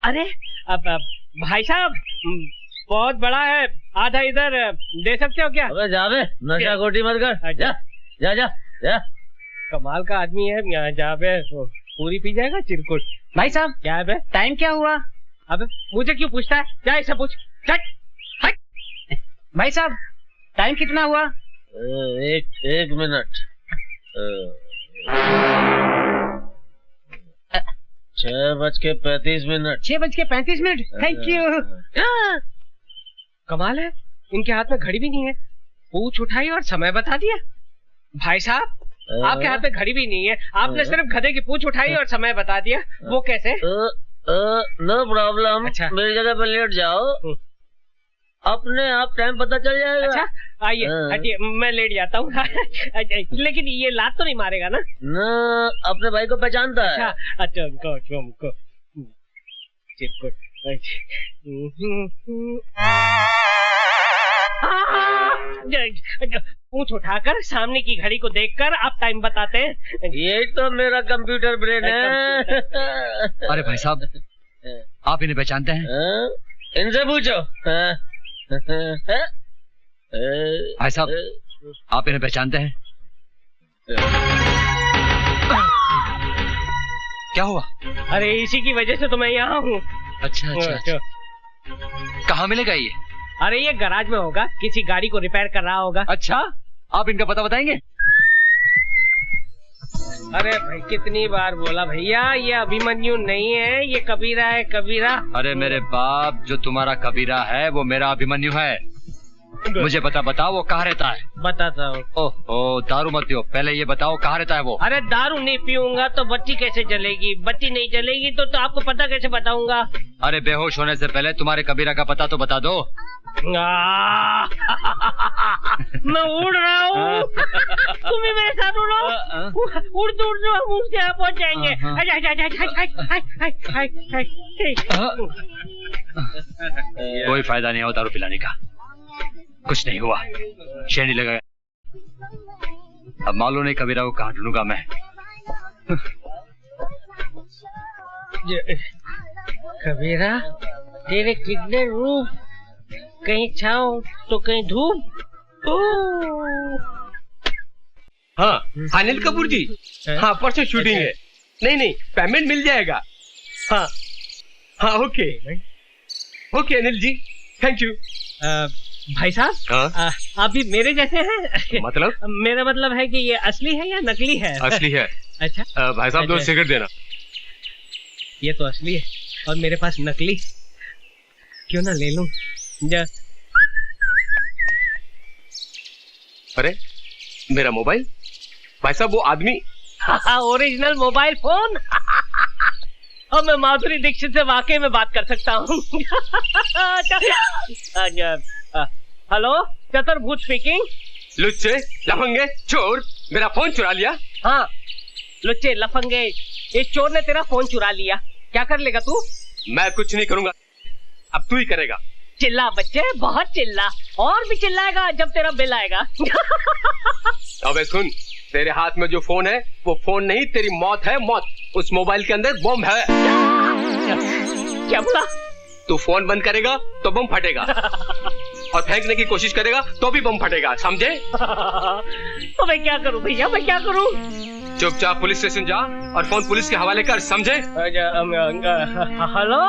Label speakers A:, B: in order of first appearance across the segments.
A: अरे अब भाई साहब बहुत बड़ा है, आधा इधर दे सकते हो क्या?
B: अबे जा बे, नशा खोटी मत कर। जा जा जा जा।
A: कमाल का आदमी है, यहाँ जा बे पूरी पी जाएगा चिरकुट। भाई साहब क्या है बे, टाइम क्या हुआ? अबे मुझे क्यों पूछता है, क्या ऐसा पूछ। भाई साहब टाइम कितना हुआ?
B: एक मिनट। 6:35।
A: 6:35। Thank you. कमाल है, इनके हाथ में घड़ी भी नहीं है, पूछ उठाई और समय बता दिया। भाई साहब आपके हाथ में घड़ी भी नहीं है, आपने सिर्फ गधे की पूछ उठाई और समय बता दिया, वो कैसे?
B: No problem. अच्छा मेरी जगह पर लेट जाओ, अपने आप टाइम पता चल जाएगा।
A: अच्छा आइए हटिए, मैं लेट जाता हूँ। लेकिन ये लात तो नहीं मारेगा ना?
B: न, अपने भाई को पहचानता है।
A: अच्छा उनको पूछ उठाकर सामने की घड़ी को देखकर आप टाइम बताते हैं।
B: ये तो मेरा कंप्यूटर ब्रेन है।
C: अरे भाई साहब आप इन्हें पहचानते हैं?
B: इनसे पूछो।
C: भाई साहब आप इन्हें पहचानते हैं? क्या हुआ?
A: अरे इसी की वजह से तो मैं यहाँ हूँ।
C: अच्छा। कहाँ मिलेगा ये?
A: अरे ये गैराज में होगा, किसी गाड़ी को रिपेयर कर रहा होगा।
C: अच्छा आप इनका पता बताएंगे?
A: अरे भाई कितनी बार बोला भैया, ये अभिमन्यु नहीं है, ये कबीरा है, कबीरा।
C: अरे मेरे बाप, जो तुम्हारा कबीरा है वो मेरा अभिमन्यु है। मुझे बताओ वो कहाँ रहता है?
A: बताता हूँ।
C: ओह दारू मत पियो, पहले ये बताओ कहाँ रहता है वो?
A: अरे दारू नहीं पीऊंगा तो बत्ती कैसे जलेगी, बत्ती नहीं जलेगी तो आपको पता कैसे बताऊंगा?
C: अरे बेहोश होने से पहले तुम्हारे कबीरा का पता तो बता दो।
A: मैं उड़ रहा हूँ, तुम भी मेरे साथ उड़ो। उड़ते हम उसके यहाँ पहुँच जाएंगे।
C: कोई फायदा नहीं हो दारू पिलाने का, कुछ नहीं हुआ, शेनी लगा। अब मालूम नहीं कबीरा को कहाँ ढूंढूंगा मैं।
A: कबीरा तेरे कितने रूप, कहीं छाँव तो कहीं धूप।
D: हाँ अनिल कपूर जी, हाँ परसों शूटिंग है। नहीं पेमेंट मिल जाएगा। हाँ okay Anil ji, thank you.
A: भाई साहब आप भी मेरे जैसे हैं?
D: मतलब?
A: मेरा मतलब है कि ये असली है या नकली है?
D: असली है।
A: अच्छा
D: भाई साहब दो सिगरेट देना।
A: ये तो असली है और मेरे पास नकली, क्यों ना ले लूं।
D: अरे मेरा मोबाइल, भाई साहब वो आदमी।
A: Original mobile phone. और मैं माधुरी दीक्षित से वाकई में बात कर सकता हूँ। हेलो चतुर्भुज स्पीकिंग।
D: लुच्चे लफंगे चोर, मेरा फोन चुरा लिया।
A: हाँ लुच्चे लफंगे, इस चोर ने तेरा फोन चुरा लिया, क्या कर लेगा तू?
D: मैं कुछ नहीं करूंगा, अब तू ही करेगा।
A: चिल्ला बच्चे, बहुत चिल्ला, और भी चिल्लाएगा जब तेरा बिल आएगा।
D: अबे सुन, तेरे हाथ में जो फोन है वो फोन नहीं, तेरी मौत है, मौत। उस मोबाइल के अंदर बम है।
A: क्या बोला?
D: तू फोन बंद करेगा तो बम फटेगा, और फेंकने की कोशिश करेगा तो भी बम फटेगा, समझे?
A: तो मैं क्या करूं भैया, मैं क्या करूं?
D: चुपचाप पुलिस स्टेशन जा और फोन पुलिस के हवाले कर, समझे?
A: हेलो,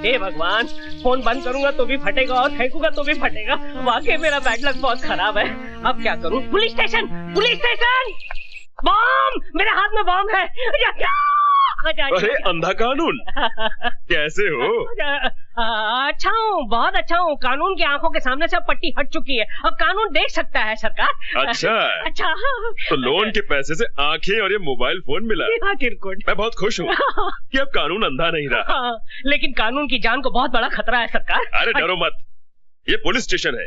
A: हे भगवान, फोन बंद करूंगा तो भी फटेगा और फेंकूंगा तो भी फटेगा। वाकई मेरा बैड लक बहुत खराब है। अब क्या करूं? Police station, police station! Bomb! मेरे हाथ में बम है।
E: अरे अंधा कानून, कैसे हो?
A: अच्छा हूँ, बहुत अच्छा हूँ। कानून की आंखों के सामने से अब पट्टी हट चुकी है, अब कानून देख सकता है सरकार।
E: अच्छा तो लोन के पैसे से आंखें और ये मोबाइल फोन मिला। मैं बहुत खुश हूँ कि अब कानून अंधा नहीं रहा।
A: लेकिन कानून की जान को बहुत बड़ा खतरा है सरकार।
E: अरे डरो मत, ये पुलिस स्टेशन है,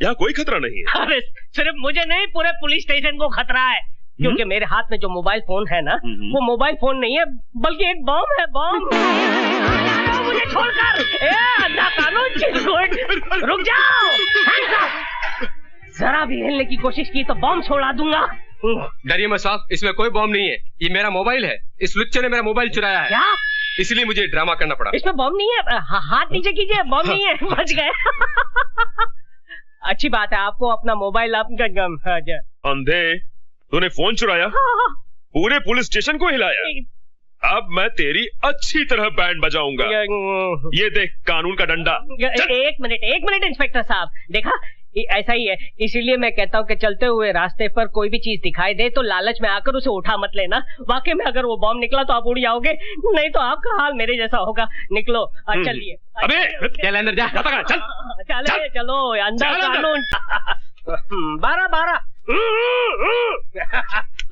E: यहाँ कोई खतरा नहीं है।
A: अरे सिर्फ मुझे नहीं, पूरे पुलिस स्टेशन को खतरा है, क्योंकि मेरे हाथ में जो मोबाइल फोन है ना, वो मोबाइल फोन नहीं है बल्कि एक बम है, बम। मुझे छोड़कर, अंधा कानून, रुक जाओ। जरा भी हिलने की कोशिश की तो बम छोड़ा दूंगा।
D: डरिए मत साहब, इसमें कोई बम नहीं है, ये मेरा मोबाइल है। इस लुच्चे ने मेरा मोबाइल चुराया है।
A: क्या?
D: इसलिए मुझे ड्रामा करना पड़ा।
A: इसमें बॉम्ब नहीं है, हाथ नीचे कीजिए, बॉम्ब नहीं है, बच गए। अच्छी बात है, आपको अपना मोबाइल आपका
E: अंधे, तूने फोन चुराया, पूरे पुलिस स्टेशन को हिलाया। अब मैं तेरी अच्छी तरह बैंड बजाऊंगा। ये देख कानून का डंडा।
A: एक मिनट इंस्पेक्टर साहब, देखा ऐसा ही है, इसीलिए मैं कहता हूँ कि चलते हुए रास्ते पर कोई भी चीज दिखाई दे तो लालच में आकर उसे उठा मत लेना। वाकई में अगर वो बॉम्ब निकला तो आप उड़ जाओगे, नहीं तो आपका हाल मेरे जैसा होगा। निकलो, चलिए।
D: अबे चल अंदर जा, चल
A: चलो अंदर कानून। 12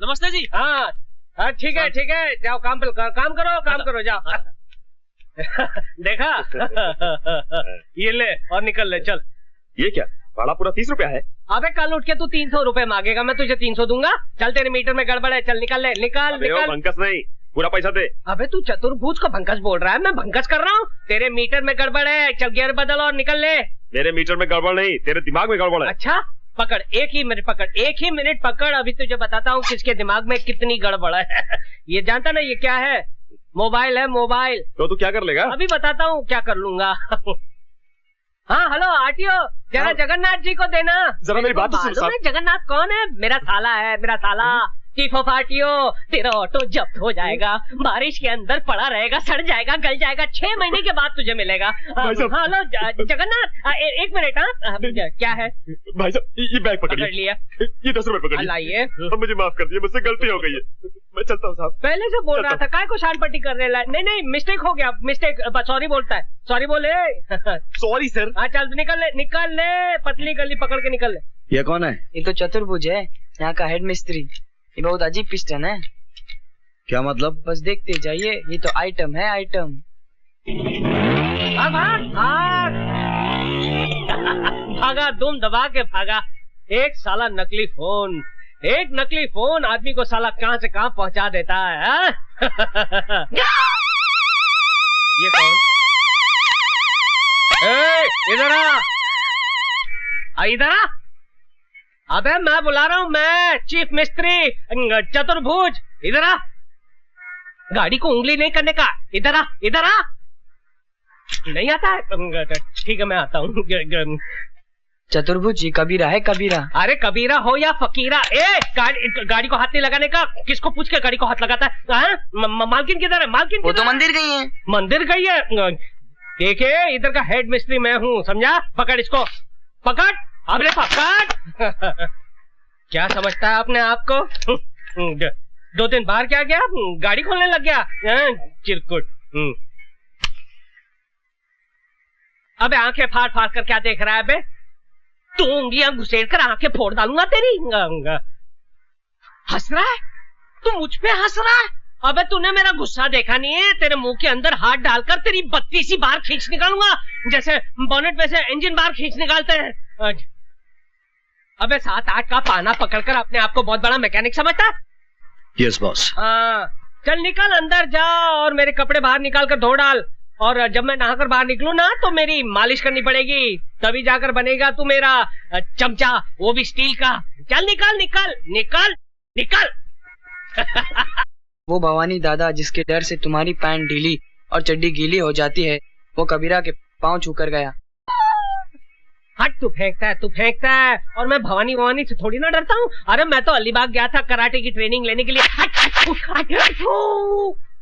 B: नमस्ते जी।
A: हाँ ठीक है, जाओ काम करो जाओ। देखा ये ले और निकल ले, चल।
E: ये क्या भाड़ा पूरा 30 रुपया है?
A: अबे कल उठ के तू 300 रुपए मांगेगा, मैं तुझे 300 दूंगा। चल तेरे मीटर में गड़बड़ है, चल निकल ले, निकल।
E: भंकस नहीं, पूरा पैसा दे।
A: अबे तू चतुर्भुज को भंकस बोल रहा है, मैं भंकस कर रहा हूँ। तेरे मीटर में गड़बड़ है, चल गियर बदल और निकल ले।
E: मेरे मीटर में गड़बड़ नहीं, तेरे दिमाग में गड़बड़ है।
A: अच्छा पकड़, एक ही मिनट पकड़, अभी तुझे बताता हूँ किसके दिमाग में कितनी गड़बड़ है। ये जानता ना ये क्या है? मोबाइल है, मोबाइल।
E: तो तू क्या कर लेगा?
A: अभी बताता हूँ क्या कर लूंगा। हाँ हेलो आरटीओ, जरा जगन्नाथ जी को देना।
E: जरा मेरी बात तो सुन साहब।
A: जगन्नाथ कौन है? मेरा साला है, मेरा साला। चीफ ऑफ आरटीओ, तेरा ऑटो जब्त हो जाएगा, बारिश के अंदर पड़ा रहेगा, सड़ जाएगा, गल जाएगा, 6 महीने के बाद तुझे मिलेगा। हेलो जगन्नाथ, एक मिनट। हाँ क्या है
E: भाई साहब? ये बैग पकड़
A: लिया,
E: ये 10 रुपए पकड़
A: लाइए।
E: मुझे माफ कर दिया, मुझसे गलती हो गई है, मैं चलता हूँ साहब।
A: पहले से बोल रहा था, काय को शान पट्टी कर रहे? नहीं मिस्टेक हो गया, मिस्टेक। सॉरी बोलता है, सॉरी बोले।
E: Sorry sir.
A: हाँ चल निकल ले, पतली गली पकड़ के निकल ले।
F: ये कौन है? ये तो चतुर्भुज है, यहाँ का हेड मिस्त्री। ये बहुत अजीब पिस्टन है। क्या मतलब? बस देखते जाइए, ये तो आइटम है, आइटम।
A: भागा, दुम दबा के भागा। एक साला नकली फोन आदमी को साला कहाँ से कहाँ पहुँचा देता है। ये कौन? इधर आ। अबे मैं बुला रहा हूँ, मैं चीफ मिस्त्री चतुर्भुज, इधर आ। गाड़ी को उंगली नहीं करने का, इधर आ। नहीं आता है? ठीक है मैं आता हूँ।
F: चतुर्भुज जी कबीरा है, कबीरा।
A: अरे कबीरा हो या फकीरा, गाड़ी को हाथ नहीं लगाने का। किसको पूछ के गाड़ी को हाथ लगाता है? मालकिन किधर है? मालकिन
F: वो तो मंदिर गई है।
A: मंदिर गई है? देखे इधर का हेड मिस्त्री मैं हूँ, समझा? पकड़ इसको, पकड़। अबे पकड़। क्या समझता है आपने आपको? 2 दिन बाहर क्या गया, गाड़ी खोलने लग गया चिरकुट। अबे आंखें फाड़ कर क्या देख रहा है? बे तू उंगलियां घुसेड़ कर आंखें फोड़ डालूंगा तेरी। हंस रहा है तू, मुझ पे हंस रहा है? अबे तूने मेरा गुस्सा देखा नहीं है? तेरे मुंह के अंदर हाथ डालकर तेरी 32 बार खींच निकालूंगा, जैसे बोनेट में से इंजन बार खींच निकालते हैं। अबे 7-8 का पाना पकड़कर अपने आप को बहुत बड़ा मैकेनिक समझता है?
F: Yes boss.
A: हाँ चल निकल, अंदर जा और मेरे कपड़े बाहर निकाल कर धो डाल। और जब मैं नहाकर बाहर निकलूं ना तो मेरी मालिश करनी पड़ेगी, तभी जाकर बनेगा तू मेरा चमचा, वो भी स्टील का। चल निकल।
F: वो भवानी दादा जिसके डर से तुम्हारी पैंट ढीली और चड्डी गीली हो जाती है, वो कबीरा के पांव छूकर गया।
A: हट, तू फेंकता है और मैं भवानी से थोड़ी ना डरता हूँ। अरे मैं तो अलीबाग गया था कराटे की ट्रेनिंग लेने के लिए। हट।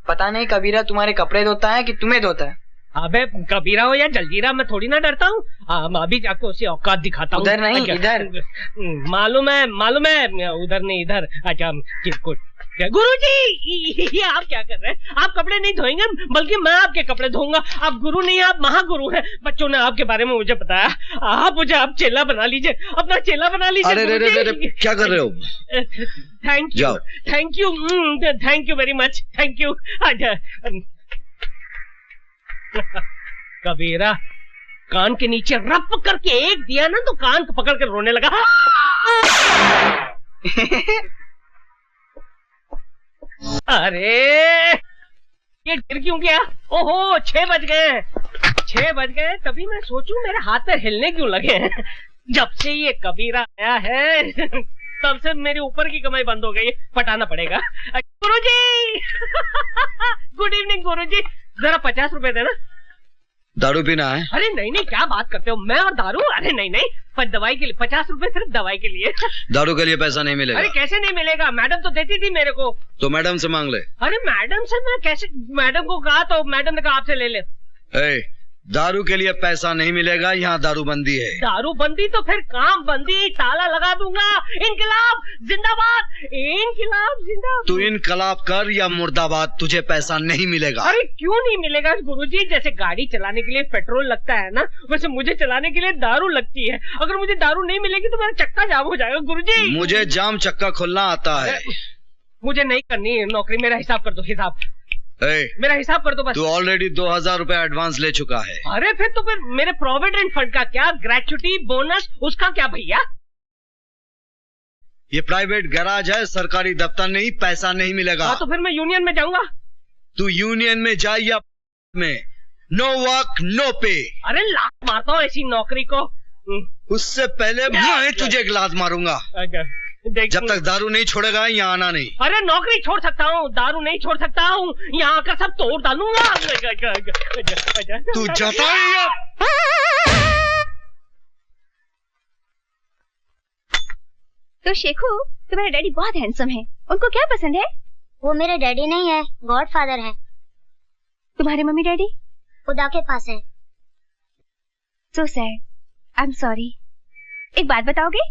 F: पता नहीं कबीरा तुम्हारे कपड़े धोता है कि तुम्हें धोता है।
A: अबे कबीरा हो या जलजीरा, मैं थोड़ी ना डरता हूँ। अभी जाके उसे औकात दिखाता हूँ।
F: उधर नहीं, इधर।
A: मालूम है, उधर नहीं इधर। अच्छा चिरकुट। गुरुजी ये आप क्या कर रहे हैं? आप कपड़े नहीं धोएंगे, बल्कि मैं आपके कपड़े धोऊंगा। आप गुरु नहीं, आप महागुरु हैं। बच्चों ने आपके बारे में मुझे बताया, आप मुझे आप चेला बना लीजिए, अपना चेला बना लीजिए।
G: अरे क्या कर रहे हो?
A: Thank you very much, thank you. Kabira कान के नीचे रप करके एक दिया ना तो कान को पकड़ कर रोने लगा। अरे ये गिर क्यों गया? ओहो 6 बज गए। तभी मैं सोचूं मेरे हाथ पैर हिलने क्यों लगे हैं। जब से ये कबीरा आया है तब से मेरे ऊपर की कमाई बंद हो गई, पटाना पड़ेगा। गुरुजी गुड इवनिंग गुरुजी। जरा 50 रुपए देना।
G: दारू पीना है?
A: अरे नहीं नहीं, क्या बात करते हो, मैं और दारू? अरे नहीं नहीं, पर दवाई के लिए 50 रुपए, सिर्फ दवाई के लिए।
G: दारू के लिए पैसा नहीं मिलेगा।
A: अरे कैसे नहीं मिलेगा, मैडम तो देती थी मेरे को।
G: तो मैडम से मांग ले।
A: अरे मैडम से मैं कैसे, मैडम को कहा तो मैडम ने कहा आपसे ले ले।
G: दारू के लिए पैसा नहीं मिलेगा, यहाँ दारू बंदी है।
A: दारू बंदी तो फिर काम बंदी, ताला लगा दूंगा। इनकलाब जिंदाबाद, इनकलाब जिंदाबाद।
G: तू इनकलाब कर या मुर्दाबाद, तुझे पैसा नहीं मिलेगा।
A: अरे क्यों नहीं मिलेगा गुरुजी? जैसे गाड़ी चलाने के लिए पेट्रोल लगता है ना, वैसे मुझे चलाने के लिए दारू लगती है। अगर मुझे दारू नहीं मिलेगी तो मेरा चक्का जाम हो जाएगा गुरुजी।
G: मुझे जाम चक्का खोलना आता है।
A: मुझे नहीं करनी है नौकरी, मेरा हिसाब कर दो, हिसाब मेरा हिसाब कर दो बस।
G: तू ऑलरेडी 2000 रुपए एडवांस ले चुका है।
A: अरे फिर तो फिर मेरे प्रोविडेंट फंड का क्या, ग्रेच्युटी बोनस उसका क्या भैया?
G: ये प्राइवेट गैराज है, सरकारी दफ्तर नहीं, पैसा नहीं मिलेगा।
A: हाँ तो फिर मैं यूनियन में जाऊंगा।
G: तू यूनियन में जा या में, नो वर्क नो पे।
A: अरे लात मारता हूँ ऐसी नौकरी को।
G: उससे पहले मैं तुझे लात मारूंगा। जब तक दारू नहीं छोड़ेगा यहाँ आना नहीं।
A: अरे नौकरी छोड़ सकता हूँ, दारू नहीं छोड़ सकता हूँ, यहाँ आकर सब तोड़ डालूंगा।
G: तू जाता है?
H: तो शेखू, तुम्हारे डैडी बहुत हैंडसम है, उनको क्या पसंद है?
I: वो मेरे डैडी नहीं है, गॉडफादर है।
H: तुम्हारे मम्मी डैडी
I: खुदा के पास है।
H: So sad, I am sorry. एक बात बताओगे?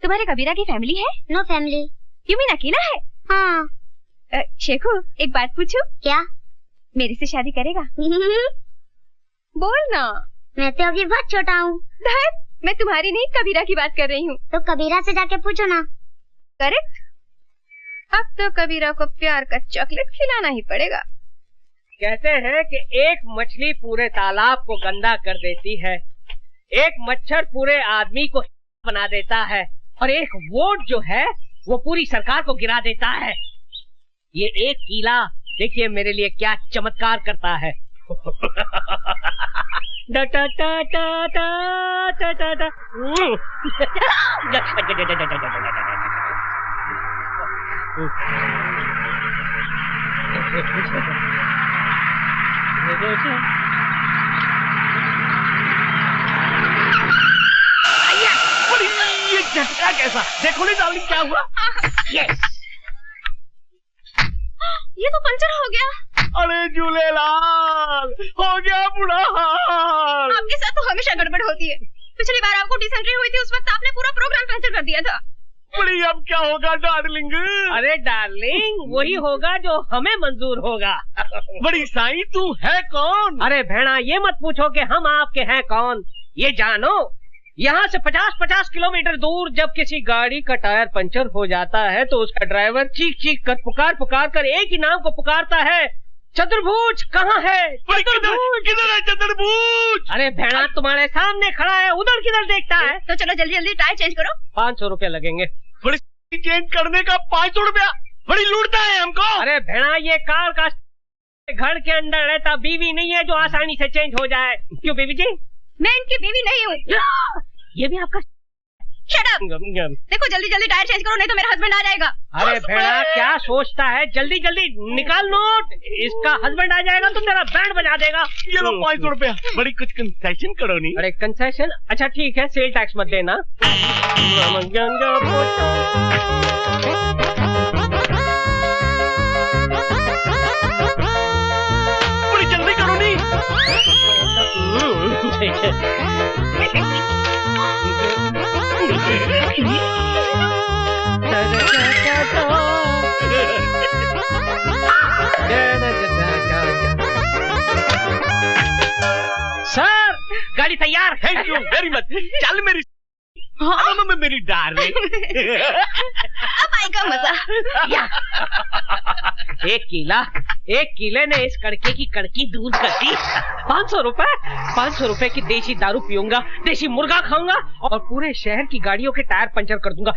H: तुम्हारे कबीरा की फैमिली है?
I: No family.
H: यू मीन अकेला है?
I: हाँ।
H: शेखू, एक बात पूछूं?
I: क्या?
H: मेरे से शादी करेगा? बोल ना।
I: मैं तो अभी बहुत छोटा हूँ।
H: मैं तुम्हारी नहीं, कबीरा की बात कर रही हूँ।
I: तो कबीरा से जाके पूछो ना।
H: करेक्ट। अब तो कबीरा को प्यार का चॉकलेट खिलाना ही पड़ेगा।
A: कहते हैं कि एक मछली पूरे तालाब को गंदा कर देती है, एक मच्छर पूरे आदमी को बना देता है, और एक वोट जो है वो पूरी सरकार को गिरा देता है। ये एक कीला देखिए मेरे लिए क्या चमत्कार करता है। झटका कैसा, देखो नहीं डार्लिंग क्या हुआ? यस,
H: ये तो पंचर हो गया।
A: अरे झूलेलाल, हो गया बुरा हाल।
H: आपके साथ तो हमेशा गड़बड़ होती है। पिछली बार आपको डिसेंट्री हुई थी, उस वक्त आपने पूरा प्रोग्राम कैंसिल कर दिया था।
A: बड़ी अब क्या होगा डार्लिंग? अरे डार्लिंग, वही होगा जो हमें मंजूर होगा। बड़ी साईं, तू है कौन? अरे भेड़ा, ये मत पूछो कि हम आपके हैं कौन, ये जानो यहाँ से 50-50 किलोमीटर दूर जब किसी गाड़ी का टायर पंचर हो जाता है तो उसका ड्राइवर चीख चीख कर पुकार कर एक ही नाम को पुकारता है, चतुर्भुज कहाँ है? किधर है चतुर्भुज? अरे भेड़ा तुम्हारे सामने खड़ा है, उधर किधर देखता है?
H: तो चलो जल्दी जल्दी टायर चेंज करो।
A: 500 रुपया लगेंगे। बड़ी चेंज करने का 500 रुपया, बड़ी लूटता है हमको। अरे भेड़ा, ये कार का घर के अंदर रहता बीवी नहीं है जो आसानी से चेंज हो जाए। क्यों बीवी जी?
H: मैं इनकी बीवी नहीं हूँ।
A: ये भी आपका?
H: Shut up. देखो जल्दी जल्दी टायर चेंज करो, नहीं तो मेरा हस्बैंड आ जाएगा।
A: अरे भेड़ा, क्या सोचता है? जल्दी जल्दी निकाल नोट, इसका हस्बैंड आ जाएगा तो मेरा बैंड बजा देगा। ये लो 500 रुपया, बड़ी कुछ कंसेशन करो नहीं। अरे कंसेशन? अच्छा ठीक है, सेल टैक्स मत देना। बड़ी जल्दी करो नहीं। सर, गाड़ी तैयार। Thank you very much. चल मेरी मेरी डार्लिंग।
H: अब आएगा मजा।
A: एक कीले ने इस कड़के की कड़की दूर कर दी। 500 रुपए की देसी दारू पीऊंगा, देसी मुर्गा खाऊंगा और पूरे शहर की गाड़ियों के टायर पंचर कर दूंगा।